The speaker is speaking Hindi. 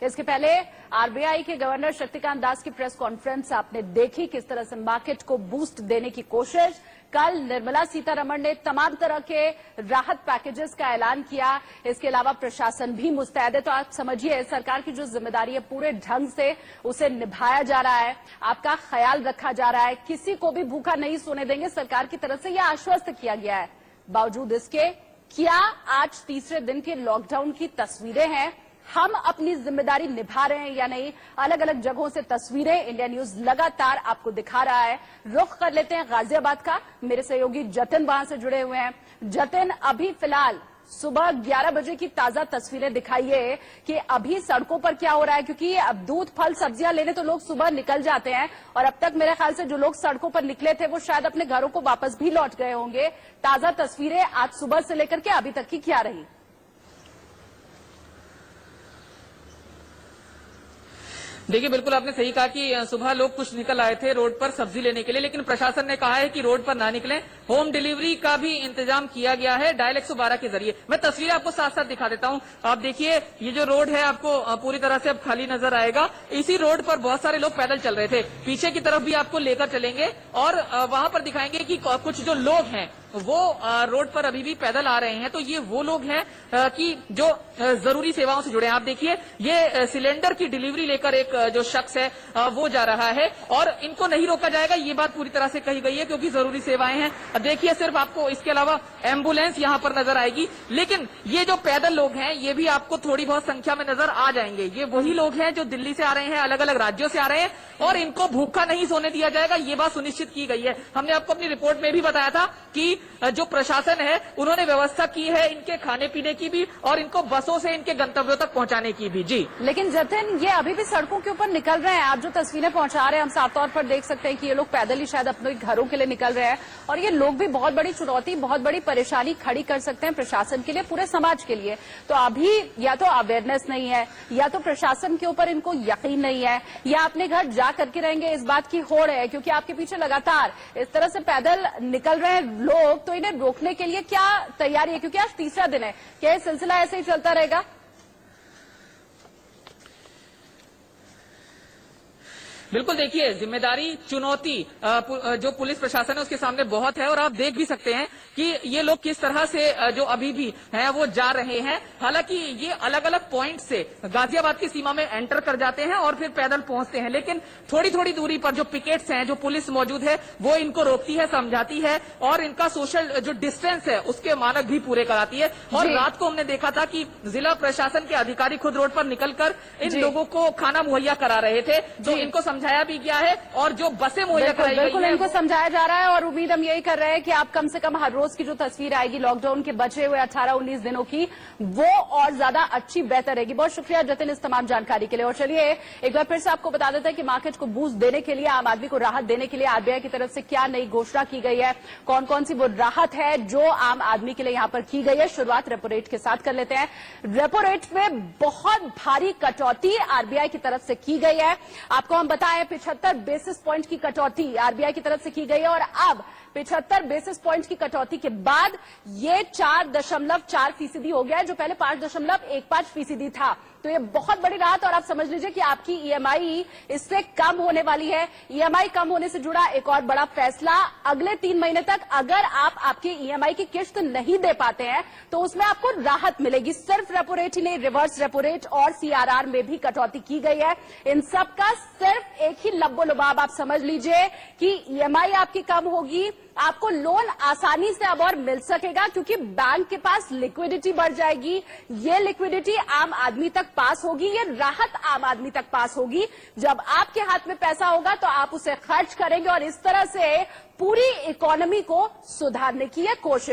इसके पहले आरबीआई के गवर्नर शक्तिकांत दास की प्रेस कॉन्फ्रेंस आपने देखी, किस तरह से मार्केट को बूस्ट देने की कोशिश। कल निर्मला सीतारमण ने तमाम तरह के राहत पैकेजेस का ऐलान किया। इसके अलावा प्रशासन भी मुस्तैद है। तो आप समझिए सरकार की जो जिम्मेदारी है पूरे ढंग से उसे निभाया जा रहा है, आपका ख्याल रखा जा रहा है, किसी को भी भूखा नहीं सोने देंगे सरकार की तरफ से यह आश्वस्त किया गया है। बावजूद इसके क्या आज तीसरे दिन के लॉकडाउन की तस्वीरें हैं, हम अपनी जिम्मेदारी निभा रहे हैं या नहीं, अलग अलग जगहों से तस्वीरें इंडिया न्यूज लगातार आपको दिखा रहा है। रुख कर लेते हैं गाजियाबाद का। मेरे सहयोगी जतिन वहां से जुड़े हुए हैं। जतिन, अभी फिलहाल सुबह 11 बजे की ताजा तस्वीरें दिखाइए कि अभी सड़कों पर क्या हो रहा है, क्योंकि अब दूध फल सब्जियां लेने तो लोग सुबह निकल जाते हैं और अब तक मेरे ख्याल से जो लोग सड़कों पर निकले थे वो शायद अपने घरों को वापस भी लौट गए होंगे। ताजा तस्वीरें आज सुबह से लेकर के अभी तक की क्या रही? देखिए, बिल्कुल आपने सही कहा कि सुबह लोग कुछ निकल आए थे रोड पर सब्जी लेने के लिए, लेकिन प्रशासन ने कहा है कि रोड पर ना निकलें। होम डिलीवरी का भी इंतजाम किया गया है डायल 112 के जरिए। मैं तस्वीरें आपको साथ साथ दिखा देता हूं। आप देखिए, ये जो रोड है आपको पूरी तरह से अब खाली नजर आएगा। इसी रोड पर बहुत सारे लोग पैदल चल रहे थे। पीछे की तरफ भी आपको लेकर चलेंगे और वहां पर दिखाएंगे कि कुछ जो लोग हैं वो रोड पर अभी भी पैदल आ रहे हैं। तो ये वो लोग हैं कि जो जरूरी सेवाओं से जुड़े हैं। आप देखिए, ये सिलेंडर की डिलीवरी लेकर एक जो शख्स है वो जा रहा है और इनको नहीं रोका जाएगा, ये बात पूरी तरह से कही गई है क्योंकि जरूरी सेवाएं हैं। देखिए, सिर्फ आपको इसके अलावा एम्बुलेंस यहाँ पर नजर आएगी, लेकिन ये जो पैदल लोग हैं ये भी आपको थोड़ी बहुत संख्या में नजर आ जाएंगे। ये वही लोग हैं जो दिल्ली से आ रहे हैं, अलग अलग राज्यों से आ रहे हैं और इनको भूखा नहीं सोने दिया जाएगा, ये बात सुनिश्चित की गई है। हमने आपको अपनी रिपोर्ट में भी बताया था कि जो प्रशासन है उन्होंने व्यवस्था की है इनके खाने पीने की भी और इनको बसों से इनके गंतव्यों तक पहुंचाने की भी। जी, लेकिन जतिन, ये अभी भी सड़कों के ऊपर निकल रहे हैं। आप जो तस्वीरें पहुंचा रहे हैं हम साफ तौर पर देख सकते हैं कि ये लोग पैदल ही शायद अपने घरों के लिए निकल रहे हैं और ये लोग भी बहुत बड़ी चुनौती, बहुत बड़ी परेशानी खड़ी कर सकते हैं प्रशासन के लिए, पूरे समाज के लिए। तो अभी या तो अवेयरनेस नहीं है या तो प्रशासन के ऊपर इनको यकीन नहीं है या अपने घर जा करके रहेंगे इस बात की होड़ है, क्योंकि आपके पीछे लगातार इस तरह से पैदल निकल रहे हैं लोग। तो इन्हें रोकने के लिए क्या तैयारी है, क्योंकि आज तीसरा दिन है, क्या ये सिलसिला ऐसे ही चलता रहेगा? बिल्कुल, देखिए, जिम्मेदारी, चुनौती जो पुलिस प्रशासन है उसके सामने बहुत है और आप देख भी सकते हैं कि ये लोग किस तरह से जो अभी भी हैं वो जा रहे हैं। हालांकि ये अलग अलग पॉइंट से गाजियाबाद की सीमा में एंटर कर जाते हैं और फिर पैदल पहुंचते हैं, लेकिन थोड़ी थोड़ी दूरी पर जो पिकेट्स हैं, जो पुलिस मौजूद है वो इनको रोकती है, समझाती है और इनका सोशल जो डिस्टेंस है उसके मानक भी पूरे कराती है। और रात को हमने देखा था कि जिला प्रशासन के अधिकारी खुद रोड पर निकलकर इन लोगों को खाना मुहैया करा रहे थे, तो इनको समझाया भी गया है और जो बसें मुहैया कराई गई बिल्कुल इनको समझाया जा रहा है और उम्मीद हम यही कर रहे हैं कि आप कम से कम हर रोज की जो तस्वीर आएगी लॉकडाउन के बचे हुए 18-19 दिनों की, वो और ज्यादा अच्छी बेहतर रहेगी। बहुत शुक्रिया जतिन इस तमाम जानकारी के लिए। और चलिए एक बार फिर से आपको बता देते हैं कि मार्केट को बूस्ट देने के लिए, आम आदमी को राहत देने के लिए आरबीआई की तरफ से क्या नई घोषणा की गई है, कौन कौन सी वो राहत है जो आम आदमी के लिए यहाँ पर की गई है। शुरुआत रेपो रेट के साथ कर लेते हैं। रेपो रेट में बहुत भारी कटौती आरबीआई की तरफ से की गई है। आपको हम बताएं 75 बेसिस पॉइंट की कटौती आरबीआई की तरफ से की गई है और अब 75 बेसिस पॉइंट की कटौती के बाद ये 4.4% हो गया है, जो पहले 5.15% था। तो ये बहुत बड़ी राहत और आप समझ लीजिए कि आपकी ईएमआई इससे कम होने वाली है। ईएमआई कम होने से जुड़ा एक और बड़ा फैसला, अगले 3 महीने तक अगर आप आपकी ईएमआई की किश्त नहीं दे पाते हैं तो उसमें आपको राहत मिलेगी। सिर्फ रेपो रेट ही नहीं, रिवर्स रेपो रेट और सीआरआर में भी कटौती की गई है। इन सब का सिर्फ एक ही लब्बो लुबाब आप समझ लीजिए कि ईएमआई आपकी कम होगी, आपको लोन आसानी से अब और मिल सकेगा क्योंकि बैंक के पास लिक्विडिटी बढ़ जाएगी। ये लिक्विडिटी आम आदमी तक पास होगी, ये राहत आम आदमी तक पास होगी। जब आपके हाथ में पैसा होगा तो आप उसे खर्च करेंगे और इस तरह से पूरी इकोनॉमी को सुधारने की ये कोशिश